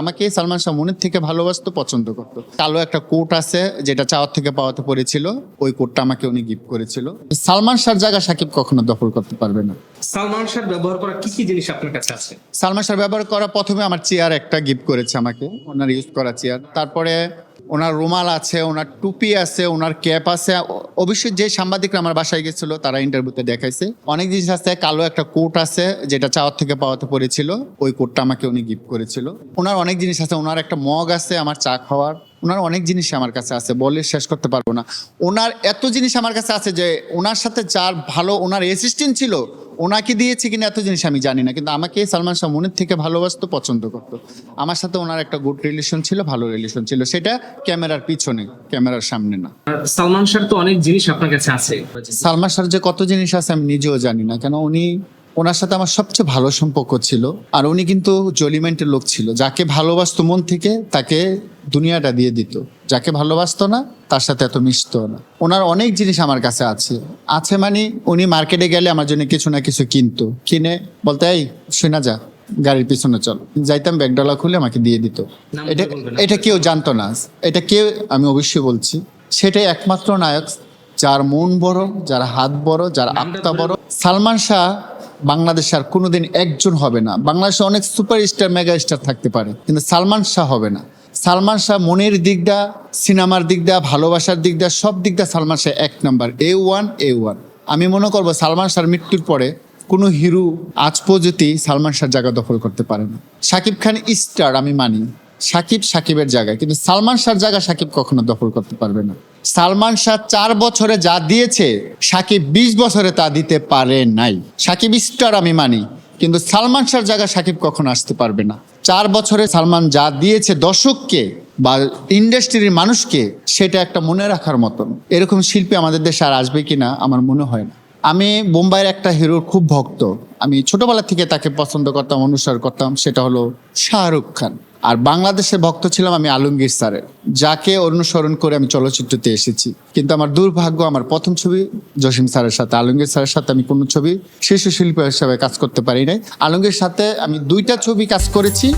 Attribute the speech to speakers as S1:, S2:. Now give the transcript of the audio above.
S1: আমাকে সালমান শাহ মনের থেকে ভালোবাসতো, পছন্দ করতো। কালো একটা কোট আছে যেটা চাওয়ার থেকে পাওয়াতে পড়েছিল, ওই কোটটা আমাকে উনি গিফট করেছিল। সালমান শাহর জায়গা সাকিব কখনো দখল করতে পারবে না।
S2: সালমান শাহ ব্যবহার করা কি কি জিনিস আপনার কাছে আছে?
S1: সালমান শাহ ব্যবহার করা প্রথমে আমার চেয়ার একটা গিফট করেছে আমাকে, ওনার ইউজ করা চেয়ার। তারপরে ওনার রুমাল আছে, ওনার টুপি আছে, ওনার ক্যাপ আছে। অবশ্যই যে সাংবাদিকরা আমার বাসায় গেছিল তারা ইন্টারভিউতে দেখাইছে। অনেক জিনিস আছে, কালো একটা কোট আছে যেটা চাওয়ার থেকে পাওয়াতে পড়েছিল, ওই কোটটা আমাকে উনি গিফট করেছিল। ওনার অনেক জিনিস আছে, ওনার একটা মগ আছে আমার চা খাওয়ার। ওনার অনেক জিনিস আমার কাছে আছে, বলে শেষ করতে পারবো না। ওনার এত জিনিস আমার কাছে আছে যে ওনার সাথে যার ভালো ওনার অ্যাসিস্ট্যান্ট ছিল, ওনাকে দিয়েছি কিনা এত জিনিস আমি জানি না, কিন্তু আমাকে সালমান শাহ মনের থেকে ভালোবাসতো, পছন্দ করতো। আমার সাথে ওনার একটা গুড রিলেশন ছিল, ভালো রিলেশন ছিল, সেটা ক্যামেরার পিছনে, ক্যামেরার সামনে না।
S2: সালমান শাহ তো অনেক জিনিস আপনার কাছে আছে।
S1: সালমান শাহর যে কত জিনিস আছে আমি নিজেও জানি না, কেন ওনার সাথে আমার সবচেয়ে ভালো সম্পর্ক ছিল। আর উনি কিন্তু জলিমেন্টের লোক ছিল, যাকে ভালোবাসতো মন থেকে তাকে দুনিয়াটা দিয়ে দিত, যাকে ভালোবাসতো না তার সাথে এত মিশতো না। ওনার অনেক জিনিস আমার কাছে আছে মানে উনি মার্কেটে গেলে আমার জন্য কিছু না কিছু কিনতো, কিনে বলতে এই শোনা যা গাড়ির পিছনে চল, যাইতাম, ব্যাগডালা খুলে আমাকে দিয়ে দিত। এটা কেউ জানতো না, এটা কেউ, আমি অবশ্যই বলছি, সেটাই একমাত্র নায়ক যার মন বড়, যার হাত বড়, যার আত্মা বড়। সালমান শাহ বাংলাদেশে আর কোনোদিন একজন হবে না। বাংলাদেশে অনেক সুপারস্টার, মেগা স্টার থাকতে পারে, কিন্তু সালমান শাহ হবে না। সালমান শাহ মনের দিকটা, সিনেমার দিকটা, ভালোবাসার দিকটা, সব দিকটা সালমান শাহ এক নাম্বার, A1। আমি মনে করবো সালমান শাহর মৃত্যুর পরে কোনো হিরো আজ পর্যন্ত সালমান শাহর জায়গা দখল করতে পারে না। শাকিব খান স্টার, আমি মানি, সাকিবের জায়গায়, কিন্তু সালমান শাহর জায়গা সাকিব কখনো দখল করতে পারবে না। সালমান শাহ 4 বছরে যা দিয়েছে সাকিব 20 বছরে তা দিতে পারে নাই। সাকিব স্টার আমি মানি, কিন্তু সালমান শাহর জায়গা সাকিব কখনো আসতে পারবে না। 4 বছরে সালমান যা দিয়েছে দর্শককে বা ইন্ডাস্ট্রির মানুষকে, সেটা একটা মনে রাখার মতন। এরকম শিল্পী আমাদের দেশে আর আসবে কিনা আমার মনে হয় না। আমি বোম্বাইয়ের একটা হিরোর খুব ভক্ত, আমি ছোটবেলা থেকে তাকে পছন্দ করতাম, অনুসরণ করতাম, সেটা হলো শাহরুখ খান। আর বাংলাদেশের ভক্ত ছিলাম আমি আলমগীর স্যারের, যাকে অনুসরণ করে আমি চলচ্চিত্রতে এসেছি। কিন্তু আমার দুর্ভাগ্য, আমার প্রথম ছবি জসিম স্যারের সাথে, আলমগীর স্যারের সাথে আমি কোনো ছবি শিশু শিল্পী হিসাবে কাজ করতে পারি নাই। আলমগীর সাথে আমি 2টা ছবি কাজ করেছি,